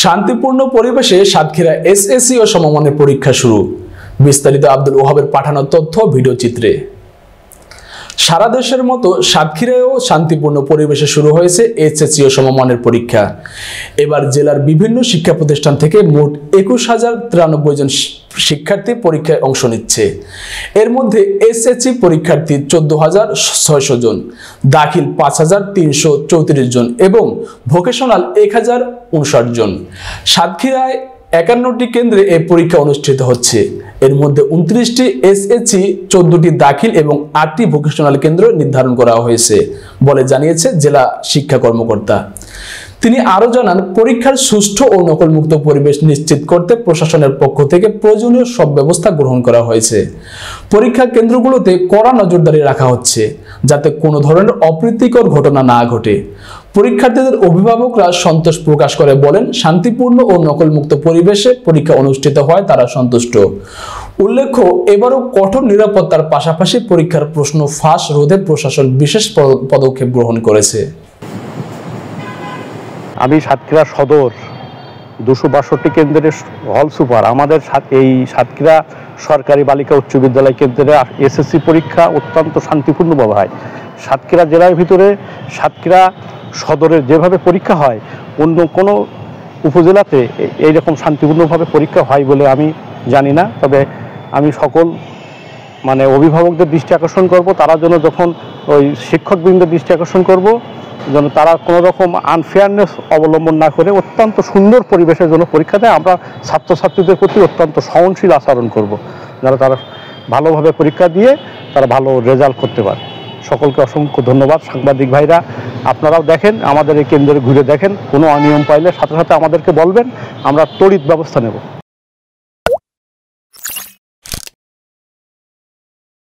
শান্তিপূর্ণ পরিবেশে সাতক্ষীরা এসএসসি ও সমমানের পরীক্ষা শুরু। বিস্তারিত আব্দুল ওহাবের পাঠানো তথ্য ভিডিও চিত্রে। সারা দেশের মতো সাতক্ষীরায়ও শান্তিপূর্ণ পরিবেশে শুরু হয়েছে এসএসসি ও সমমানের পরীক্ষা। এবার জেলার বিভিন্ন শিক্ষা প্রতিষ্ঠান থেকে মোট 21,093 জন শিক্ষার্থী পরীক্ষায় অংশ নিচ্ছে। এর মধ্যে এসএসসি পরীক্ষার্থী 14,600 জন, দাখিল 5,334 জন এবং ভোকেশনাল 1,059 জন। সাতক্ষীরায় 51টি কেন্দ্রে এই পরীক্ষা অনুষ্ঠিত হচ্ছে। এর মধ্যে 29টি এসএসসি, 14টি দাখিল এবং 8টি ভোকেশনাল কেন্দ্র নির্ধারণ করা হয়েছে বলে জানিয়েছে জেলা শিক্ষা কর্মকর্তা। তিনি আরো জানান, পরীক্ষার সুষ্ঠু ও নকলমুক্ত পরিবেশ নিশ্চিত করতে প্রশাসনের পক্ষ থেকে প্রয়োজনীয় সব ব্যবস্থা গ্রহণ করা হয়েছে। পরীক্ষা কেন্দ্রগুলোতে কড়া নজরদারি রাখা হচ্ছে যাতে কোনো ধরনের অপ্রীতিকর ঘটনা না ঘটে। পরীক্ষার্থীদের অভিভাবকরা সন্তোষ প্রকাশ করে বলেন, শান্তিপূর্ণ ও নকলমুক্ত পরিবেশে পরীক্ষা অনুষ্ঠিত হয় তারা সন্তুষ্ট। উল্লেখ্য, এবারও কঠোর নিরাপত্তার পাশাপাশি পরীক্ষার প্রশ্ন ফাঁস রোধে প্রশাসন বিশেষ পদক্ষেপ গ্রহণ করেছে। আমি সাতক্ষীরা সদর 262 কেন্দ্রের হল সুপার। আমাদের এই সাতক্ষীরা সরকারি বালিকা উচ্চ বিদ্যালয় কেন্দ্রে এসএসসি পরীক্ষা অত্যন্ত শান্তিপূর্ণভাবে হয়। সাতক্ষীরা জেলার ভিতরে সাতক্ষীরা সদরের যেভাবে পরীক্ষা হয় অন্য কোনো উপজেলাতে এইরকম শান্তিপূর্ণভাবে পরীক্ষা হয় বলে আমি জানি না। তবে আমি সকল অভিভাবকদের দৃষ্টি আকর্ষণ করব, তারা যেন যখন ওই শিক্ষকবৃন্দের দৃষ্টি আকর্ষণ করব যেন তারা কোনো রকম আনফেয়ারনেস অবলম্বন না করে অত্যন্ত সুন্দর পরিবেশের জন্য পরীক্ষা দেয়। আমরা ছাত্রছাত্রীদের প্রতি অত্যন্ত সহনশীল আচরণ করব, যারা তারা ভালোভাবে পরীক্ষা দিয়ে তারা ভালো রেজাল্ট করতে পারে। সকলকে অসংখ্য ধন্যবাদ। সাংবাদিক ভাইরা, আপনারাও দেখেন, আমাদের এই কেন্দ্রে ঘুরে দেখেন, কোনো অনিয়ম পাইলে সাথে সাথে আমাদেরকে বলবেন, আমরা তড়িৎ ব্যবস্থা নেব।